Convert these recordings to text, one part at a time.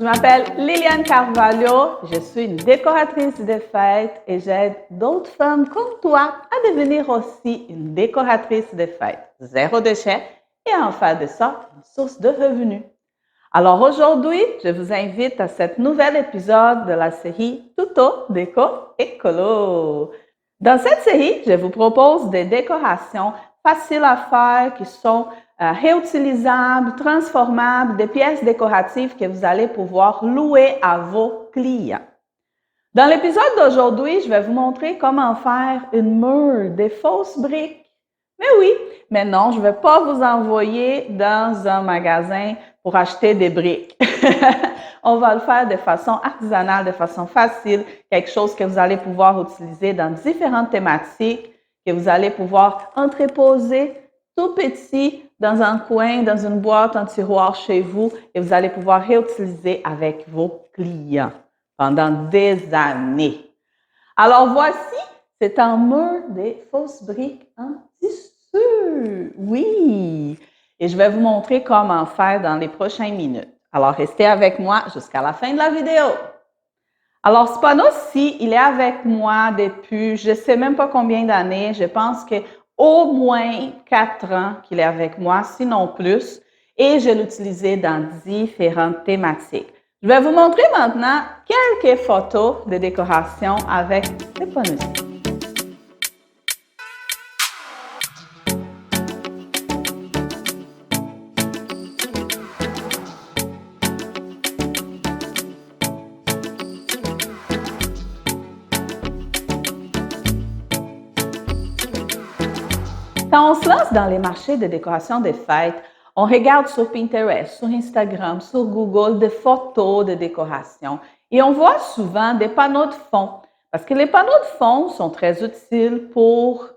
Je m'appelle Liliane Carvalho, je suis une décoratrice de fêtes et j'aide d'autres femmes comme toi à devenir aussi une décoratrice de fêtes. Zéro déchet et en faire de ça une source de revenus. Alors aujourd'hui, je vous invite à cet nouvel épisode de la série Tuto Déco Écolo. Dans cette série, je vous propose des décorations faciles à faire qui sont réutilisables, transformables, des pièces décoratives que vous allez pouvoir louer à vos clients. Dans l'épisode d'aujourd'hui, je vais vous montrer comment faire une mur, des fausses briques. Mais oui, mais non, je ne vais pas vous envoyer dans un magasin pour acheter des briques. On va le faire de façon artisanale, de façon facile, quelque chose que vous allez pouvoir utiliser dans différentes thématiques, que vous allez pouvoir entreposer tout petit dans un coin, dans une boîte, un tiroir chez vous et vous allez pouvoir réutiliser avec vos clients pendant des années. Alors voici, c'est un mur des fausses briques en tissu. Oui! Et je vais vous montrer comment faire dans les prochaines minutes. Alors, restez avec moi jusqu'à la fin de la vidéo. Alors, ce panneau-ci, il est avec moi depuis, je ne sais même pas combien d'années, je pense qu'au moins 4 ans qu'il est avec moi, sinon plus, et je l'utilisais dans différentes thématiques. Je vais vous montrer maintenant quelques photos de décoration avec ce panneau-ci. Quand on se lance dans les marchés de décoration des fêtes, on regarde sur Pinterest, sur Instagram, sur Google des photos de décoration et on voit souvent des panneaux de fond parce que les panneaux de fond sont très utiles pour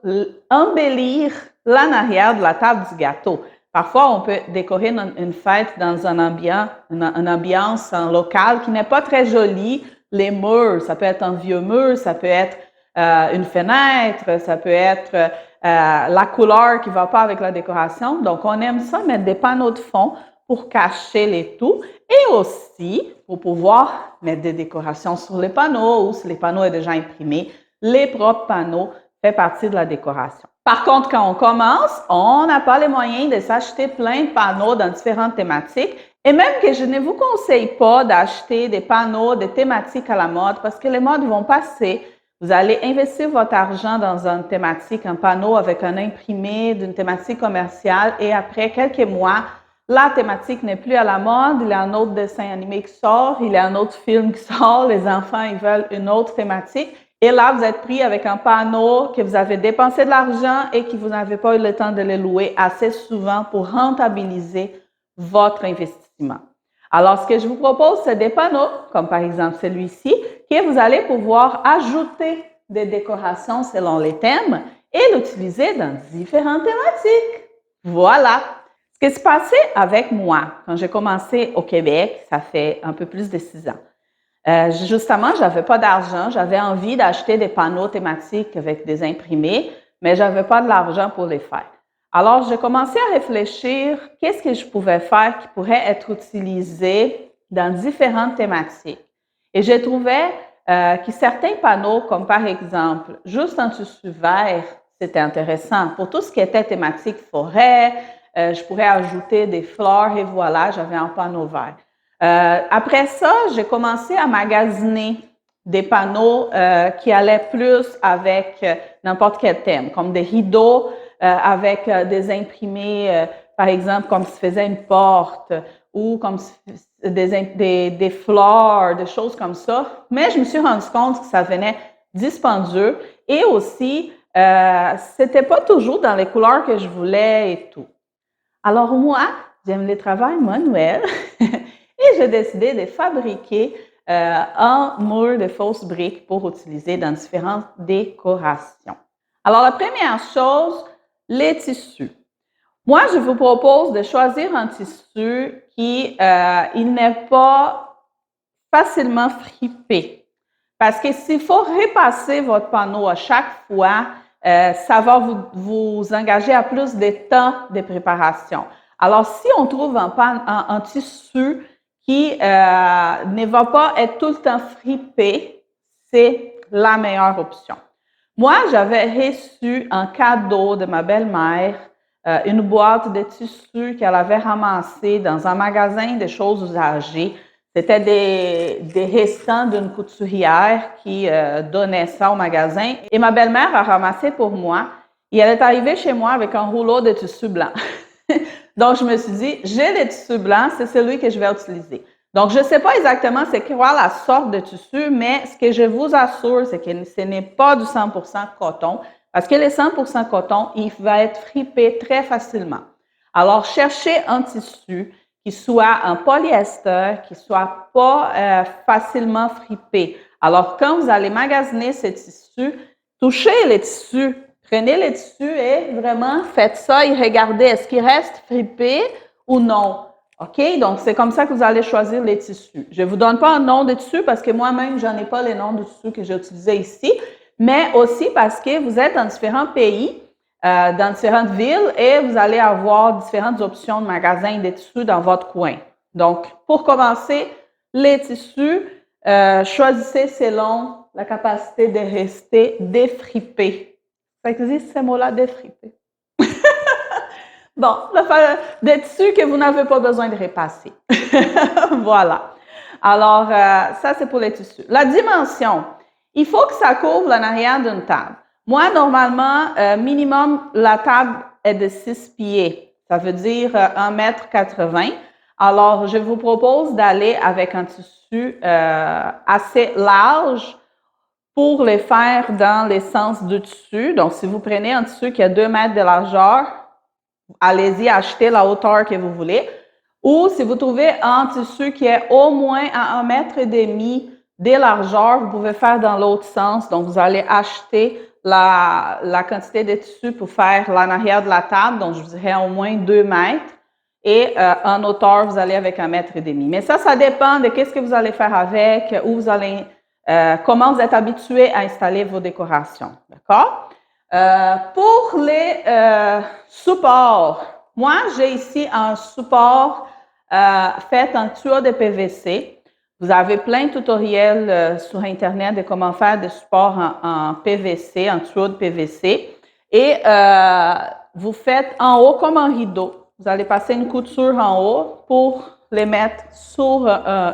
embellir l'en arrière de la table du gâteau. Parfois, on peut décorer une fête dans une ambiance locale qui n'est pas très jolie. Les murs, ça peut être un vieux mur, ça peut être une fenêtre, ça peut être la couleur qui ne va pas avec la décoration. Donc, on aime ça, mettre des panneaux de fond pour cacher les tout et aussi pour pouvoir mettre des décorations sur les panneaux ou si les panneaux sont déjà imprimés, les propres panneaux font partie de la décoration. Par contre, quand on commence, on n'a pas les moyens de s'acheter plein de panneaux dans différentes thématiques et même que je ne vous conseille pas d'acheter des panneaux de thématiques à la mode parce que les modes vont passer. Vous allez investir votre argent dans une thématique, un panneau avec un imprimé d'une thématique commerciale et après quelques mois, la thématique n'est plus à la mode, il y a un autre dessin animé qui sort, il y a un autre film qui sort, les enfants ils veulent une autre thématique et là vous êtes pris avec un panneau que vous avez dépensé de l'argent et que vous n'avez pas eu le temps de le louer assez souvent pour rentabiliser votre investissement. Alors, ce que je vous propose, c'est des panneaux, comme par exemple celui-ci, que vous allez pouvoir ajouter des décorations selon les thèmes et l'utiliser dans différentes thématiques. Voilà! Ce qui s'est passé avec moi quand j'ai commencé au Québec, ça fait un peu plus de 6 ans. Justement, je n'avais pas d'argent, j'avais envie d'acheter des panneaux thématiques avec des imprimés, mais je n'avais pas de l'argent pour les faire. Alors, j'ai commencé à réfléchir qu'est-ce que je pouvais faire qui pourrait être utilisé dans différentes thématiques. Et j'ai trouvé que certains panneaux, comme par exemple, juste en tissu vert, c'était intéressant. Pour tout ce qui était thématique forêt, je pourrais ajouter des fleurs et voilà, j'avais un panneau vert. Après ça, j'ai commencé à magasiner des panneaux qui allaient plus avec n'importe quel thème, comme des rideaux, avec des imprimés, par exemple, comme si faisait une porte ou comme des fleurs, des choses comme ça. Mais je me suis rendu compte que ça venait dispendieux et aussi, c'était pas toujours dans les couleurs que je voulais et tout. Alors moi, j'aime les travaux manuels et j'ai décidé de fabriquer un mur de fausses briques pour utiliser dans différentes décorations. Alors la première chose, les tissus. Moi, je vous propose de choisir un tissu qui il n'est pas facilement fripé. Parce que s'il faut repasser votre panneau à chaque fois, ça va vous engager à plus de temps de préparation. Alors, si on trouve un tissu qui ne va pas être tout le temps fripé, c'est la meilleure option. Moi, j'avais reçu un cadeau de ma belle-mère, une boîte de tissus qu'elle avait ramassée dans un magasin de choses usagées. C'était des restants d'une couturière qui donnait ça au magasin. Et ma belle-mère a ramassé pour moi. Et elle est arrivée chez moi avec un rouleau de tissu blanc. Donc, je me suis dit, j'ai le tissu blanc, c'est celui que je vais utiliser. Donc, je ne sais pas exactement c'est quoi la sorte de tissu, mais ce que je vous assure, c'est que ce n'est pas du 100% coton, parce que les 100% coton, il va être fripé très facilement. Alors, cherchez un tissu qui soit en polyester, qui ne soit pas facilement fripé. Alors, quand vous allez magasiner ce tissu, touchez les tissus. Prenez les tissus et vraiment faites ça et regardez, est-ce qu'il reste fripé ou non? OK? Donc, c'est comme ça que vous allez choisir les tissus. Je ne vous donne pas un nom de tissu parce que moi-même, je n'en ai pas les noms de tissus que j'ai utilisés ici, mais aussi parce que vous êtes dans différents pays, dans différentes villes et vous allez avoir différentes options de magasins de tissus dans votre coin. Donc, pour commencer, les tissus, choisissez selon la capacité de rester défrippé. Ça existe ce mot-là, défrippé. Bon, des tissus que vous n'avez pas besoin de repasser. Voilà. Alors, ça, c'est pour les tissus. La dimension. Il faut que ça couvre l'en arrière d'une table. Moi, normalement, minimum, la table est de 6 pieds. Ça veut dire 1,80 m. Alors, je vous propose d'aller avec un tissu assez large pour les faire dans les sens du tissu. Donc, si vous prenez un tissu qui a 2 mètres de largeur, allez-y, achetez la hauteur que vous voulez. Ou si vous trouvez un tissu qui est au moins à 1,5 m de largeur, vous pouvez faire dans l'autre sens. Donc, vous allez acheter la quantité de tissu pour faire l'en arrière de la table. Donc, je vous dirais au moins 2 mètres. Et en hauteur, vous allez avec 1,5 m. Mais ça dépend de qu'est-ce que vous allez faire avec, où vous allez, comment vous êtes habitué à installer vos décorations. D'accord? Pour les supports, moi, j'ai ici un support fait en tuyau de PVC. Vous avez plein de tutoriels sur Internet de comment faire des supports en PVC, en tuyau de PVC. Et vous faites en haut comme un rideau. Vous allez passer une couture en haut pour les mettre sur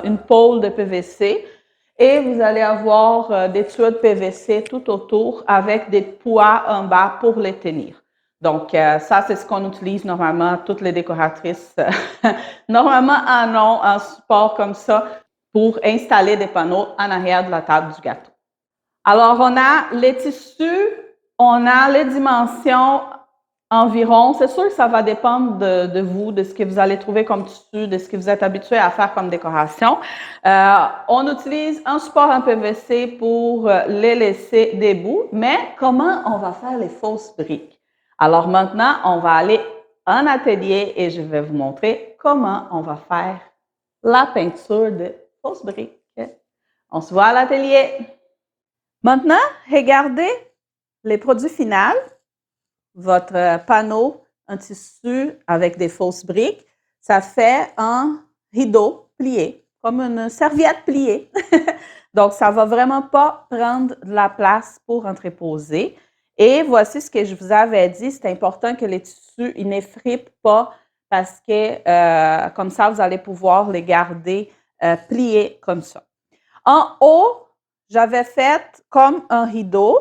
une pôle de PVC. Et vous allez avoir des tuyaux de PVC tout autour avec des poids en bas pour les tenir. Donc, ça, c'est ce qu'on utilise normalement, toutes les décoratrices. Normalement, en ont un support comme ça pour installer des panneaux en arrière de la table du gâteau. Alors, on a les tissus, on a les dimensions environ. C'est sûr que ça va dépendre de vous, de ce que vous allez trouver comme tissu, de ce que vous êtes habitué à faire comme décoration. On utilise un support en PVC pour les laisser debout, mais comment on va faire les fausses briques? Alors maintenant, on va aller en atelier et je vais vous montrer comment on va faire la peinture de fausses briques. On se voit à l'atelier. Maintenant, regardez les produits finaux. Votre panneau, un tissu avec des fausses briques, ça fait un rideau plié, comme une serviette pliée. Donc, ça ne va vraiment pas prendre de la place pour entreposer. Et voici ce que je vous avais dit, c'est important que les tissus ils ne frippent pas parce que comme ça, vous allez pouvoir les garder pliés comme ça. En haut, j'avais fait comme un rideau.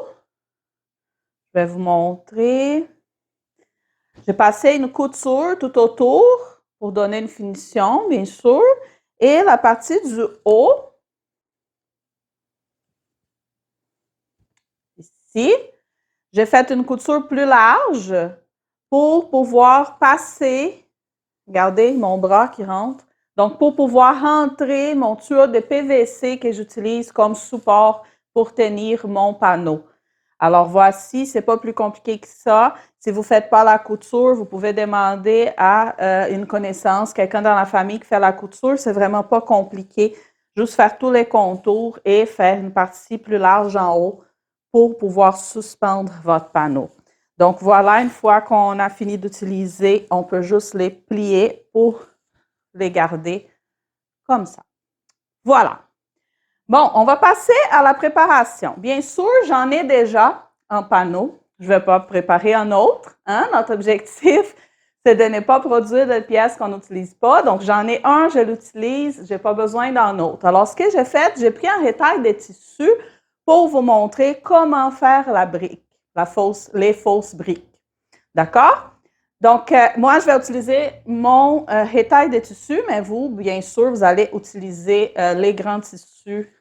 Je vais vous montrer. J'ai passé une couture tout autour pour donner une finition, bien sûr. Et la partie du haut, ici, j'ai fait une couture plus large pour pouvoir passer, regardez mon bras qui rentre, donc pour pouvoir rentrer mon tuyau de PVC que j'utilise comme support pour tenir mon panneau. Alors voici, ce n'est pas plus compliqué que ça. Si vous ne faites pas la couture, vous pouvez demander à une connaissance, quelqu'un dans la famille qui fait la couture. C'est vraiment pas compliqué. Juste faire tous les contours et faire une partie plus large en haut pour pouvoir suspendre votre panneau. Donc voilà, une fois qu'on a fini d'utiliser, on peut juste les plier pour les garder comme ça. Voilà. Bon, on va passer à la préparation. Bien sûr, j'en ai déjà un panneau. Je ne vais pas préparer un autre. Hein? Notre objectif, c'est de ne pas produire de pièces qu'on n'utilise pas. Donc, j'en ai un, je l'utilise, je n'ai pas besoin d'un autre. Alors, ce que j'ai fait, j'ai pris un rétail de tissu pour vous montrer comment faire la brique, les fausses briques. D'accord? Donc, moi, je vais utiliser mon rétail de tissu, mais vous, bien sûr, vous allez utiliser les grands tissus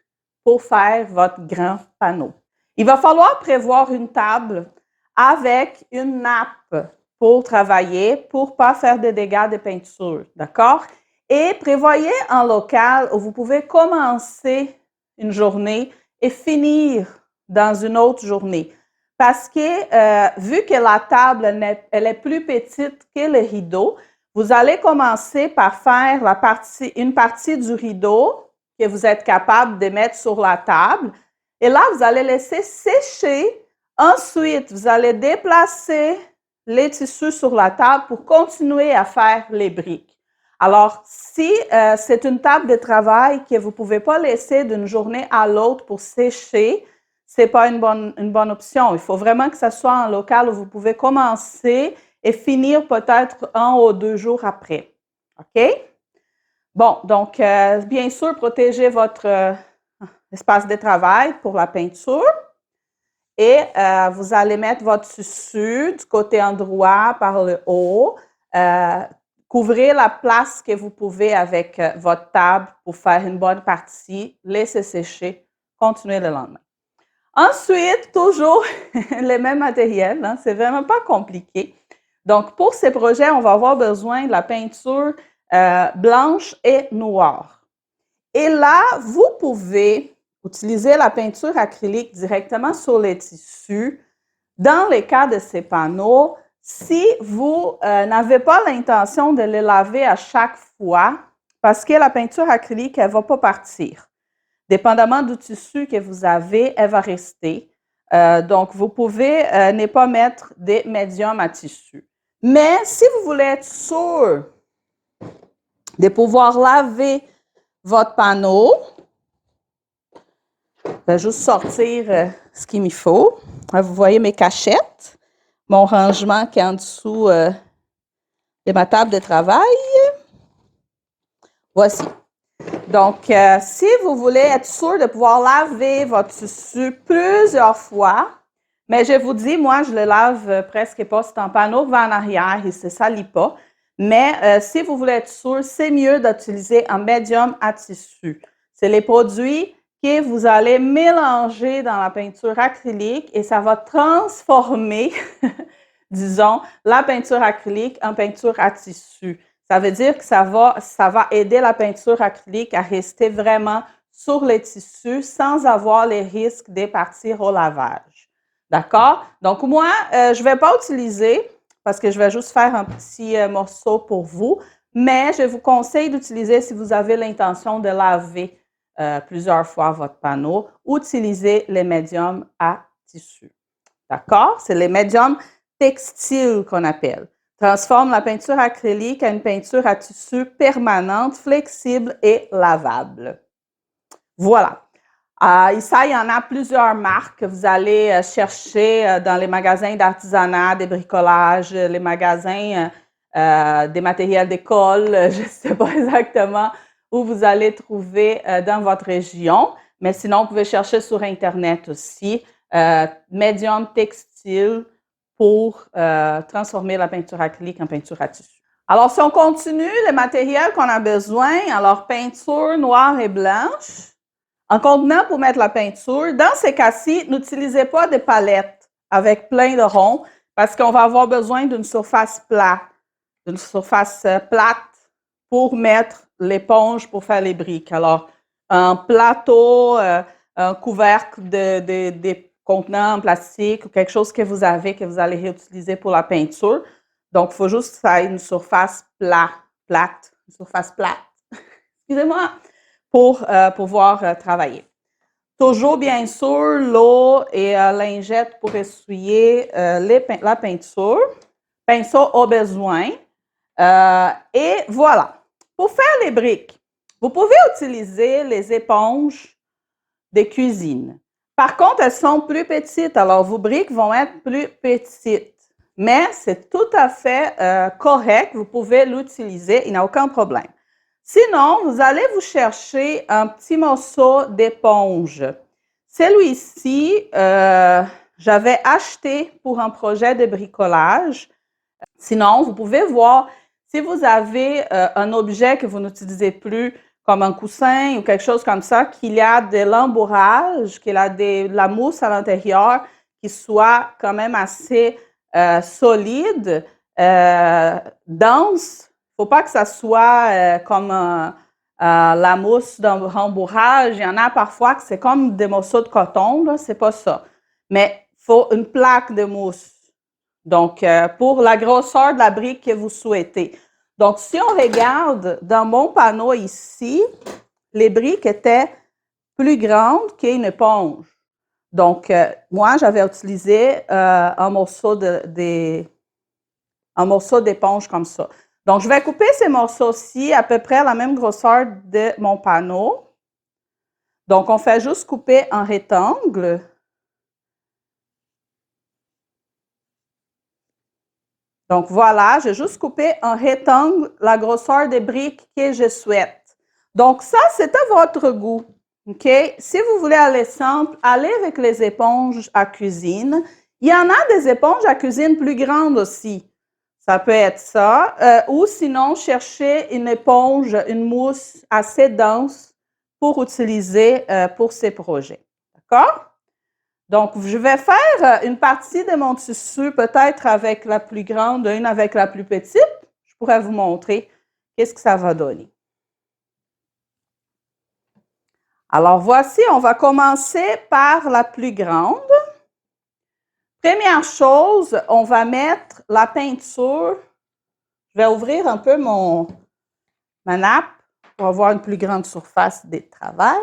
pour faire votre grand panneau. Il va falloir prévoir une table avec une nappe pour travailler, pour ne pas faire de dégâts de peinture, d'accord? Et prévoyez un local où vous pouvez commencer une journée et finir dans une autre journée. Parce que, vu que la table, elle est plus petite que le rideau, vous allez commencer par faire une partie du rideau que vous êtes capable de mettre sur la table. Et là, vous allez laisser sécher. Ensuite, vous allez déplacer les tissus sur la table pour continuer à faire les briques. Alors, si c'est une table de travail que vous ne pouvez pas laisser d'une journée à l'autre pour sécher, ce n'est pas une bonne option. Il faut vraiment que ce soit un local où vous pouvez commencer et finir peut-être 1 ou 2 jours après. OK? Bon, donc, bien sûr, protégez votre espace de travail pour la peinture. Et vous allez mettre votre tissu du côté endroit par le haut. Couvrez la place que vous pouvez avec votre table pour faire une bonne partie. Laissez sécher. Continuez le lendemain. Ensuite, toujours les mêmes matériels. Hein, c'est vraiment pas compliqué. Donc, pour ces projets, on va avoir besoin de la peinture blanche et noire. Et là, vous pouvez utiliser la peinture acrylique directement sur les tissus. Dans le cas de ces panneaux, si vous n'avez pas l'intention de les laver à chaque fois, parce que la peinture acrylique, elle ne va pas partir. Dépendamment du tissu que vous avez, elle va rester. Donc, vous pouvez ne pas mettre des médiums à tissu. Mais si vous voulez être sûr de pouvoir laver votre panneau, je vais juste sortir ce qu'il me faut. Vous voyez mes cachettes, mon rangement qui est en dessous de ma table de travail. Voici. Donc, si vous voulez être sûr de pouvoir laver votre tissu plusieurs fois, mais je vous dis, moi, je le lave presque pas. C'est un panneau va en arrière, il ne se salit pas. Mais si vous voulez être sûr, c'est mieux d'utiliser un médium à tissu. C'est les produits que vous allez mélanger dans la peinture acrylique et ça va transformer, disons, la peinture acrylique en peinture à tissu. Ça veut dire que ça va aider la peinture acrylique à rester vraiment sur les tissus sans avoir les risques de partir au lavage. D'accord? Donc, moi, je ne vais pas utiliser parce que je vais juste faire un petit morceau pour vous, mais je vous conseille d'utiliser si vous avez l'intention de laver plusieurs fois votre panneau, utilisez les médiums à tissu. D'accord? C'est les médiums textiles qu'on appelle. Transforme la peinture acrylique en une peinture à tissu permanente, flexible et lavable. Voilà. Ici, il y en a plusieurs marques que vous allez chercher dans les magasins d'artisanat, des bricolages, les magasins des matériels d'école. Je ne sais pas exactement où vous allez trouver dans votre région, mais sinon, vous pouvez chercher sur Internet aussi. Médium textile pour transformer la peinture acrylique en peinture à tissu. Alors, si on continue, les matériels qu'on a besoin, alors peinture noire et blanche. En contenant pour mettre la peinture, dans ces cas-ci, n'utilisez pas de palettes avec plein de ronds parce qu'on va avoir besoin d'une surface plate pour mettre l'éponge pour faire les briques. Alors, un plateau, un couvercle de contenant en plastique ou quelque chose que vous allez réutiliser pour la peinture. Donc, il faut juste faire une surface plate, excusez-moi, pour pouvoir travailler. Toujours, bien sûr, l'eau et lingette pour essuyer la peinture. Pinceau au besoin. Et voilà. Pour faire les briques, Vous pouvez utiliser les éponges de cuisine. Par contre, elles sont plus petites, alors vos briques vont être plus petites. Mais c'est tout à fait correct, vous pouvez l'utiliser, il n'y a aucun problème. Sinon, vous allez vous chercher un petit morceau d'éponge. Celui-ci, j'avais acheté pour un projet de bricolage. Sinon, vous pouvez voir si vous avez un objet que vous n'utilisez plus, comme un coussin ou quelque chose comme ça, qu'il y a de l'embourrage, qu'il y a de la mousse à l'intérieur, qui soit quand même assez solide, dense. Il ne faut pas que ça soit comme la mousse d'un rembourrage. Il y en a parfois que c'est comme des morceaux de coton, c'est pas ça. Mais il faut une plaque de mousse. Donc, pour la grosseur de la brique que vous souhaitez. Donc, si on regarde dans mon panneau ici, les briques étaient plus grandes qu'une éponge. Donc, moi, j'avais utilisé un morceau d'éponge comme ça. Donc, je vais couper ces morceaux-ci à peu près à la même grosseur de mon panneau. Donc, on fait juste couper un rectangle. Donc, voilà, j'ai juste coupé un rectangle, la grosseur des briques que je souhaite. Donc, ça, c'est à votre goût. OK? Si vous voulez aller simple, allez avec les éponges à cuisine. Il y en a des éponges à cuisine plus grandes aussi. Ça peut être ça. Ou sinon, cherchez une éponge, une mousse assez dense pour utiliser pour ces projets. D'accord? Donc, je vais faire une partie de mon tissu, peut-être avec la plus grande, une avec la plus petite. Je pourrais vous montrer qu'est-ce que ça va donner. Alors, voici, on va commencer par la plus grande. Première chose, on va mettre la peinture. Je vais ouvrir un peu ma nappe pour avoir une plus grande surface de travail.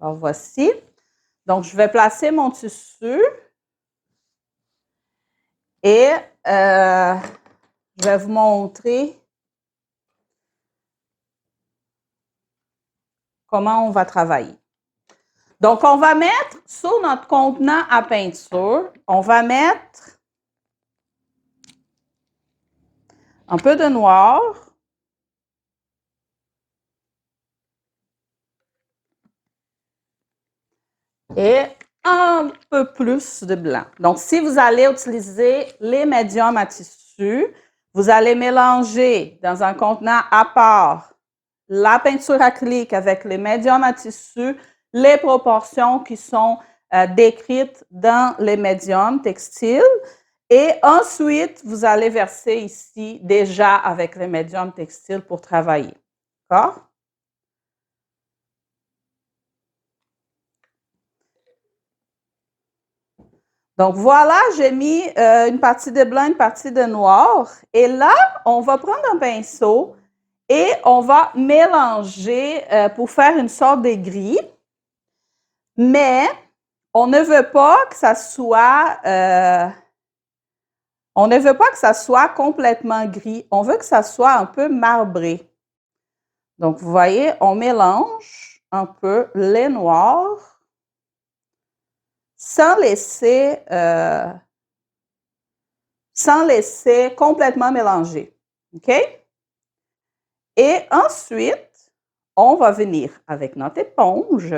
Alors, voici. Donc, je vais placer mon tissu et je vais vous montrer comment on va travailler. Donc, on va mettre sur notre contenant à peinture, on va mettre un peu de noir et un peu plus de blanc. Donc, si vous allez utiliser les médiums à tissu, vous allez mélanger dans un contenant à part la peinture acrylique avec les médiums à tissu, les proportions qui sont décrites dans les médiums textiles. Et ensuite, vous allez verser ici déjà avec les médiums textiles pour travailler. D'accord? Donc, voilà, j'ai mis une partie de blanc, une partie de noir. Et là, on va prendre un pinceau et on va mélanger pour faire une sorte de gris. Mais on ne veut pas que ça soit complètement gris. On veut que ça soit un peu marbré. Donc, vous voyez, on mélange un peu les noirs sans laisser complètement mélanger. OK? Et ensuite, on va venir avec notre éponge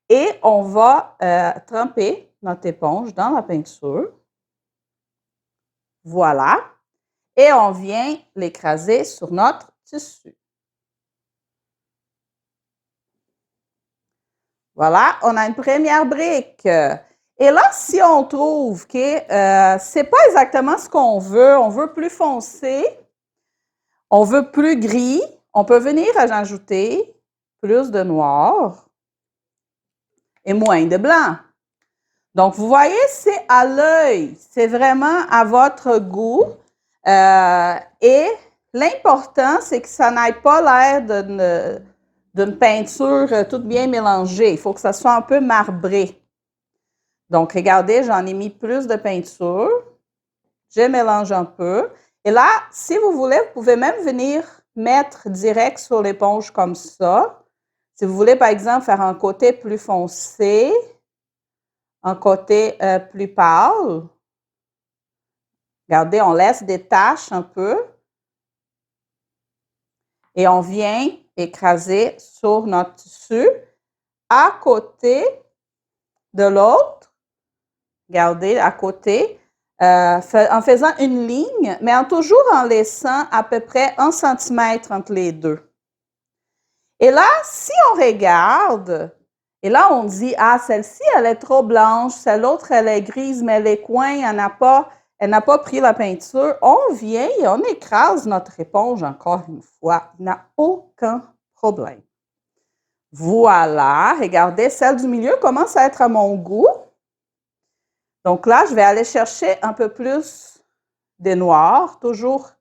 et on va tremper notre éponge dans la peinture. Voilà. Et on vient l'écraser sur notre tissu. Voilà, on a une première brique. Et là, si on trouve que ce n'est pas exactement ce qu'on veut plus foncé, on veut plus gris, on peut venir ajouter plus de noir et moins de blanc. Donc, vous voyez, c'est à l'œil, c'est vraiment à votre goût. Et l'important, c'est que ça n'aille pas l'air d'une peinture toute bien mélangée. Il faut que ça soit un peu marbré. Donc, regardez, j'en ai mis plus de peinture. je mélange un peu. Et là, si vous voulez, vous pouvez même venir mettre direct sur l'éponge comme ça. Si vous voulez, par exemple, faire un côté plus foncé, un côté plus pâle, regardez, on laisse des taches un peu et on vient écraser sur notre tissu à côté de l'autre. Regardez, à côté, en faisant une ligne, mais toujours en laissant à peu près 1 centimètre entre les deux. Et là, si on regarde, et là, on dit, ah, celle-ci, elle est trop blanche, celle-autre, elle est grise, mais les coins, elle n'a pas pris la peinture. On vient et on écrase notre éponge encore une fois. Il n'y a aucun problème. Voilà, regardez, celle du milieu commence à être à mon goût. Donc là, je vais aller chercher un peu plus de noir, toujours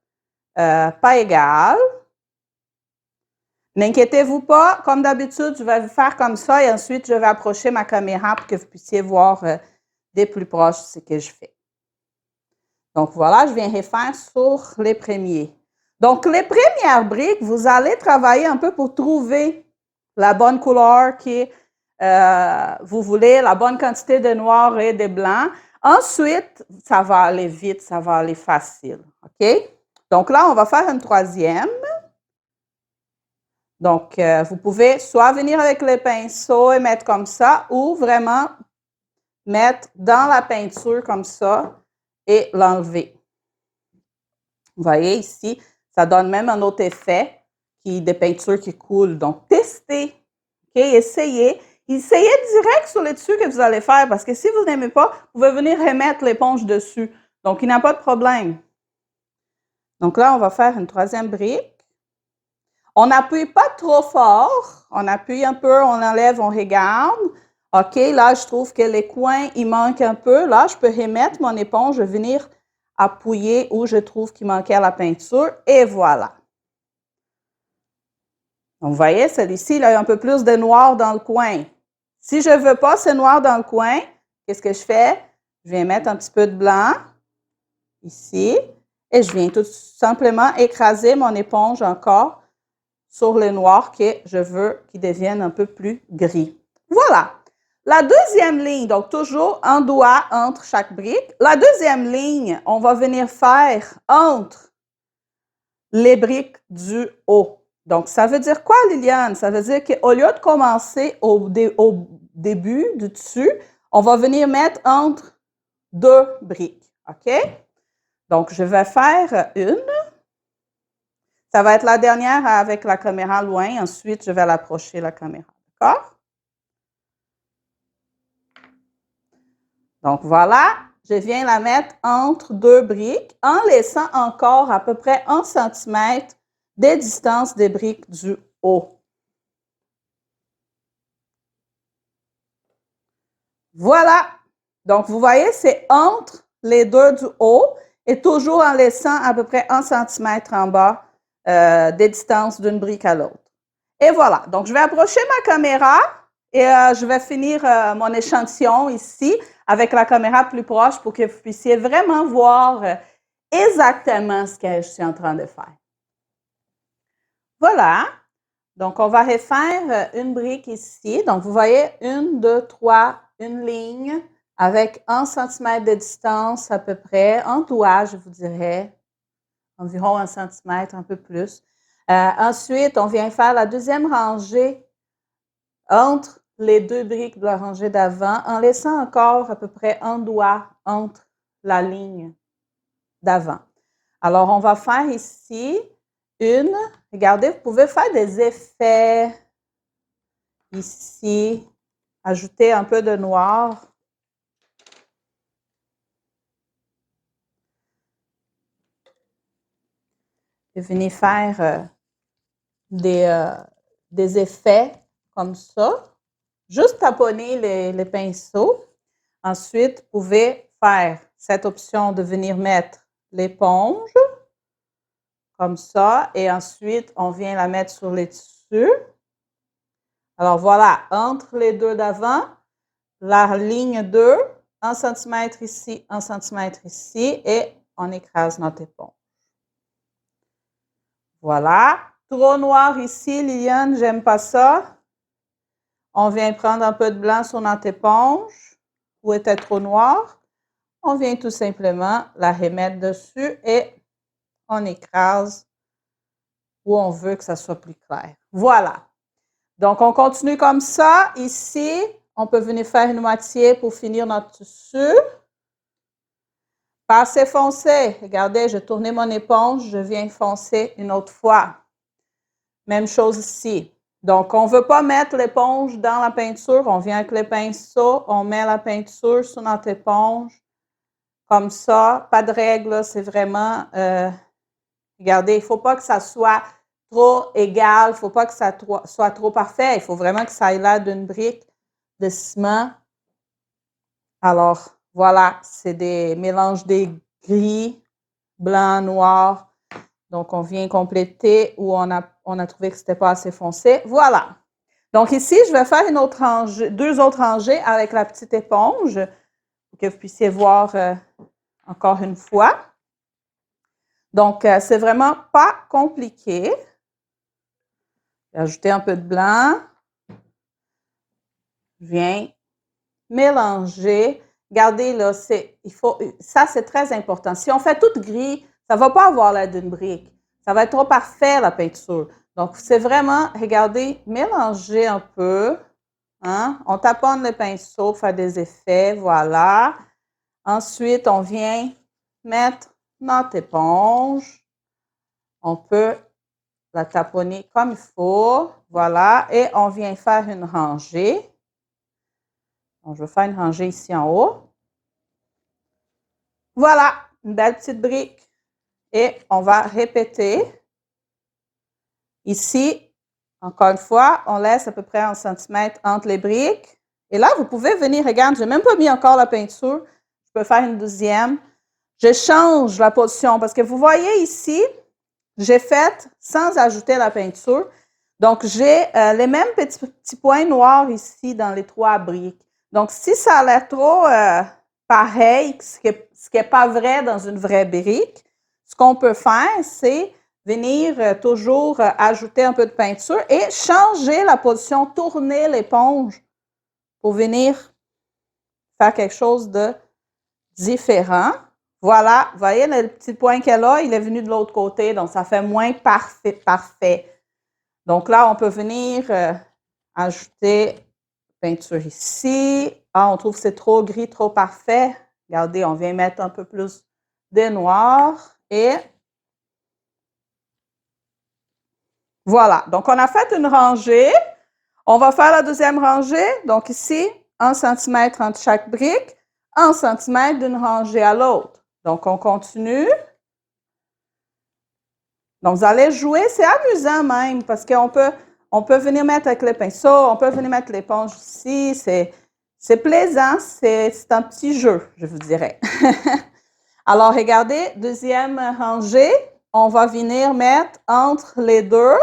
pas égal. N'inquiétez-vous pas, comme d'habitude, je vais faire comme ça et ensuite, je vais approcher ma caméra pour que vous puissiez voir des plus proches ce que je fais. Donc voilà, je viens refaire sur les premiers. Donc, les premières briques, vous allez travailler un peu pour trouver la bonne couleur que vous voulez, la bonne quantité de noir et de blanc. Ensuite, ça va aller vite, ça va aller facile. OK? Donc là, on va faire une troisième. Donc, vous pouvez soit venir avec le pinceau et mettre comme ça, ou vraiment mettre dans la peinture comme ça et l'enlever. Vous voyez ici, ça donne même un autre effet des peintures qui coulent. Donc, testez. OK? Essayez. Essayez direct sur le dessus que vous allez faire parce que si vous n'aimez pas, vous pouvez venir remettre l'éponge dessus. Donc, il n'y a pas de problème. Donc là, on va faire une troisième brique. On n'appuie pas trop fort. On appuie un peu, on enlève, on regarde. OK, là, je trouve que les coins, il manque un peu. Là, je peux remettre mon éponge, je vais venir appuyer où je trouve qu'il manquait la peinture. Et voilà. Donc, vous voyez, celui-ci, il a un peu plus de noir dans le coin. Si je ne veux pas ce noir dans le coin, qu'est-ce que je fais? Je viens mettre un petit peu de blanc ici et je viens tout simplement écraser mon éponge encore sur le noir que je veux qu'il devienne un peu plus gris. Voilà. La deuxième ligne, donc toujours un doigt entre chaque brique. La deuxième ligne, on va venir faire entre les briques du haut. Donc, ça veut dire quoi, Liliane? Ça veut dire qu'au lieu de commencer au début du dessus, on va venir mettre entre deux briques. OK? Donc, je vais faire une. Ça va être la dernière avec la caméra loin. Ensuite, je vais l'approcher la caméra. D'accord? Donc, voilà. Je viens la mettre entre deux briques en laissant encore à peu près 1 cm de distance des briques du haut. Voilà. Donc, vous voyez, c'est entre les deux du haut et toujours en laissant à peu près 1 cm en bas des distances d'une brique à l'autre. Et voilà. Donc, je vais approcher ma caméra et je vais finir mon échantillon ici avec la caméra plus proche pour que vous puissiez vraiment voir exactement ce que je suis en train de faire. Voilà. Donc, on va refaire une brique ici. Donc, vous voyez, 1, 2, 3, une ligne avec 1 cm de distance à peu près, un doigt, je vous dirais, environ 1 cm, un peu plus. Ensuite, on vient faire la deuxième rangée entre les deux briques de la rangée d'avant en laissant encore à peu près un doigt entre la ligne d'avant. Alors, on va faire ici une. Regardez, vous pouvez faire des effets ici, ajouter un peu de noir. Et venir faire des effets comme ça. Juste taponner les pinceaux. Ensuite, vous pouvez faire cette option de venir mettre l'éponge comme ça. Et ensuite, on vient la mettre sur les tissus. Alors voilà, entre les deux d'avant, la ligne 2, 1 cm ici, 1 cm ici. Et on écrase notre éponge. Voilà. Trop noir ici, Liliane, j'aime pas ça. On vient prendre un peu de blanc sur notre éponge. Où était trop noir? On vient tout simplement la remettre dessus et on écrase où on veut que ça soit plus clair. Voilà. Donc, on continue comme ça. Ici, on peut venir faire une moitié pour finir notre tissu. Pas assez foncé. Regardez, j'ai tourné mon éponge, je viens foncer une autre fois. Même chose ici. Donc, on ne veut pas mettre l'éponge dans la peinture. On vient avec les pinceaux, on met la peinture sur notre éponge. Comme ça, pas de règle, c'est vraiment... regardez, il ne faut pas que ça soit trop égal, il ne faut pas que ça soit trop parfait. Il faut vraiment que ça ait l'air d'une brique de ciment. Alors, voilà, c'est des mélanges des gris, blanc, noir. Donc, on vient compléter où on a trouvé que ce n'était pas assez foncé. Voilà. Donc, ici, je vais faire une autre rangée, 2 autres rangées avec la petite éponge pour que vous puissiez voir encore une fois. Donc, c'est vraiment pas compliqué. Ajouter un peu de blanc. Je viens mélanger. Regardez, là, ça, c'est très important. Si on fait tout gris, ça ne va pas avoir l'air d'une brique. Ça va être trop parfait, la peinture. Donc, c'est vraiment, regardez, mélanger un peu. Hein? On taponne le pinceau, faire des effets, voilà. Ensuite, on vient mettre notre éponge. On peut la taponner comme il faut, voilà. Et on vient faire une rangée. Donc, je vais faire une rangée ici en haut. Voilà, une belle petite brique. Et on va répéter. Ici, encore une fois, on laisse à peu près 1 cm entre les briques. Et là, vous pouvez venir, regarde, je n'ai même pas mis encore la peinture. Je peux faire une deuxième. Je change la position parce que vous voyez ici, j'ai fait sans ajouter la peinture. Donc, j'ai les mêmes petits points noirs ici dans les 3 briques. Donc, si ça a l'air trop pareil, ce qui n'est pas vrai dans une vraie brique, ce qu'on peut faire, c'est venir toujours ajouter un peu de peinture et changer la position, tourner l'éponge pour venir faire quelque chose de différent. Voilà, vous voyez le petit point qu'elle a, il est venu de l'autre côté, donc ça fait moins parfait. Donc là, on peut venir ajouter peinture ici. Ah, on trouve que c'est trop gris, trop parfait. Regardez, on vient mettre un peu plus de noir et voilà. Donc, on a fait une rangée. On va faire la deuxième rangée. Donc ici, 1 cm entre chaque brique, 1 cm d'une rangée à l'autre. Donc, on continue. Donc, vous allez jouer. C'est amusant même parce qu'on peut venir mettre avec le pinceau, on peut venir mettre l'éponge ici. C'est plaisant. C'est un petit jeu, je vous dirais. Alors, regardez, deuxième rangée. On va venir mettre entre les deux.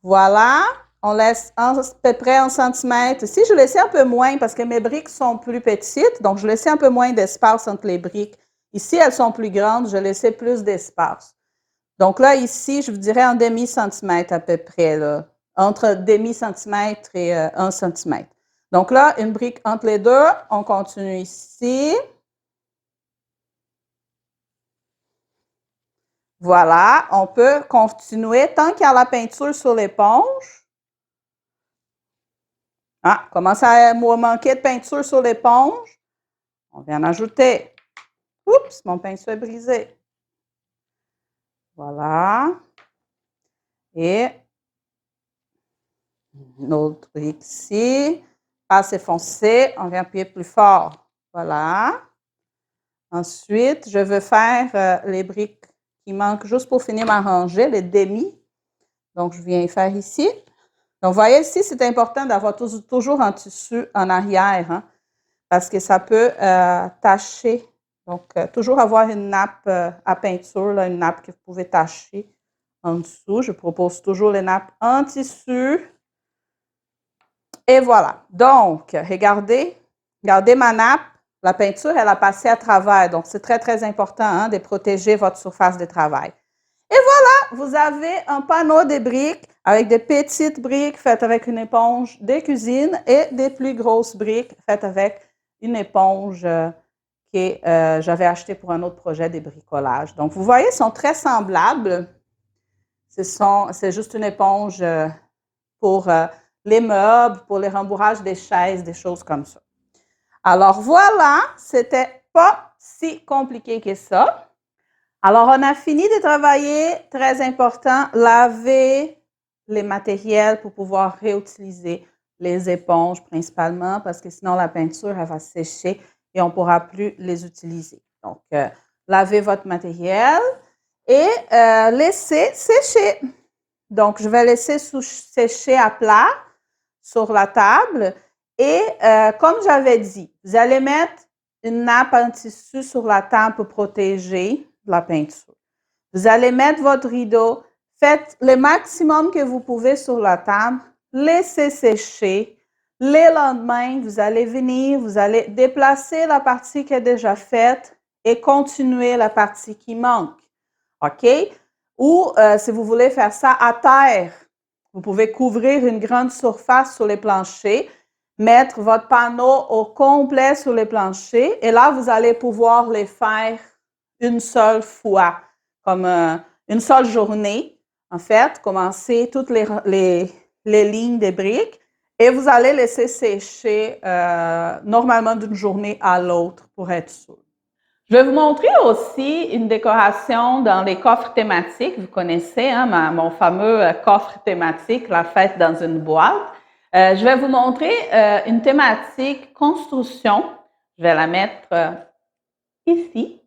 Voilà. On laisse à peu près 1 cm. Ici, je laissais un peu moins parce que mes briques sont plus petites. Donc, je laissais un peu moins d'espace entre les briques. Ici, elles sont plus grandes. Je laissais plus d'espace. Donc là, ici, je vous dirais un demi-centimètre à peu près, là, entre demi-centimètre et 1 cm. Donc là, une brique entre les deux. On continue ici. Voilà, on peut continuer tant qu'il y a la peinture sur l'éponge. Ah, commence à manquer de peinture sur l'éponge. On vient en ajouter. Oups, mon pinceau est brisé. Voilà. Et une autre brique ici. Pas assez foncé. On vient appuyer plus fort. Voilà. Ensuite, je veux faire les briques qui manquent juste pour finir ma rangée, les demi. Donc, je viens faire ici. Donc, vous voyez ici, c'est important d'avoir toujours un tissu en arrière, hein, parce que ça peut tacher. Donc, toujours avoir une nappe à peinture, là, une nappe que vous pouvez tacher en dessous. Je propose toujours les nappes en tissu. Et voilà. Donc, regardez ma nappe. La peinture, elle a passé à travers. Donc, c'est très, très important hein, de protéger votre surface de travail. Et voilà, vous avez un panneau de briques avec des petites briques faites avec une éponge de cuisine et des plus grosses briques faites avec une éponge que j'avais achetée pour un autre projet de bricolage. Donc, vous voyez, ils sont très semblables. C'est juste une éponge pour les meubles, pour les rembourrages des chaises, des choses comme ça. Alors voilà, c'était pas si compliqué que ça. Alors, on a fini de travailler, très important, laver les matériels pour pouvoir réutiliser les éponges principalement parce que sinon la peinture, elle va sécher et on ne pourra plus les utiliser. Donc, lavez votre matériel et laissez sécher. Donc, je vais laisser sécher à plat sur la table et comme j'avais dit, vous allez mettre une nappe en tissu sur la table pour protéger la peinture. Vous allez mettre votre rideau, faites le maximum que vous pouvez sur la table, laissez sécher. Le lendemain, vous allez venir, vous allez déplacer la partie qui est déjà faite et continuer la partie qui manque. OK? Ou si vous voulez faire ça à terre, vous pouvez couvrir une grande surface sur les planchers, mettre votre panneau au complet sur les planchers et là, vous allez pouvoir les faire une seule fois, comme une seule journée, en fait, commencer toutes les lignes des briques et vous allez laisser sécher normalement d'une journée à l'autre pour être sûr. Je vais vous montrer aussi une décoration dans les coffres thématiques. Vous connaissez hein, mon fameux coffre thématique, la fête dans une boîte. Je vais vous montrer une thématique construction. Je vais la mettre ici.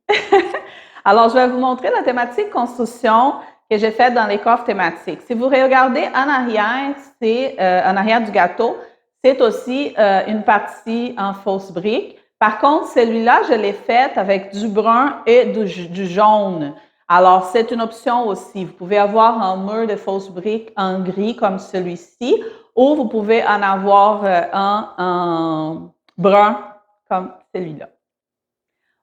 Alors, je vais vous montrer la thématique construction que j'ai faite dans les coffres thématiques. Si vous regardez en arrière, c'est en arrière du gâteau, c'est aussi une partie en fausse brique. Par contre, celui-là, je l'ai fait avec du brun et du jaune. Alors, c'est une option aussi. Vous pouvez avoir un mur de fausse brique en gris comme celui-ci, ou vous pouvez en avoir un en brun comme celui-là.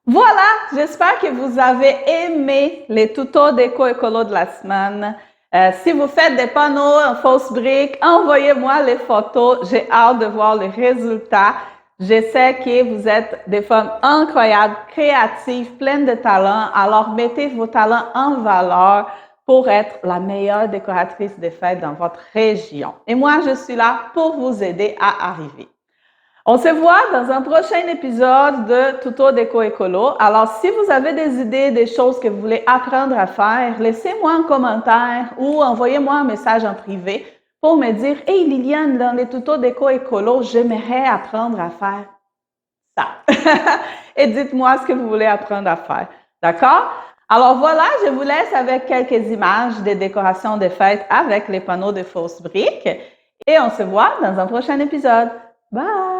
Voilà, j'espère que vous avez aimé les tutos d'éco-écolo de la semaine. Si vous faites des panneaux en fausse brique, envoyez-moi les photos. J'ai hâte de voir les résultats. Je sais que vous êtes des femmes incroyables, créatives, pleines de talent. Alors, mettez vos talents en valeur pour être la meilleure décoratrice de fêtes dans votre région. Et moi, je suis là pour vous aider à arriver. On se voit dans un prochain épisode de Tuto d'éco-écolo. Alors, si vous avez des idées, des choses que vous voulez apprendre à faire, laissez-moi un commentaire ou envoyez-moi un message en privé pour me dire « Hey Liliane, dans les tutos d'éco-écolo, j'aimerais apprendre à faire ça. » Et dites-moi ce que vous voulez apprendre à faire. D'accord? Alors voilà, je vous laisse avec quelques images des décorations de fêtes avec les panneaux de fausses briques et on se voit dans un prochain épisode. Bye!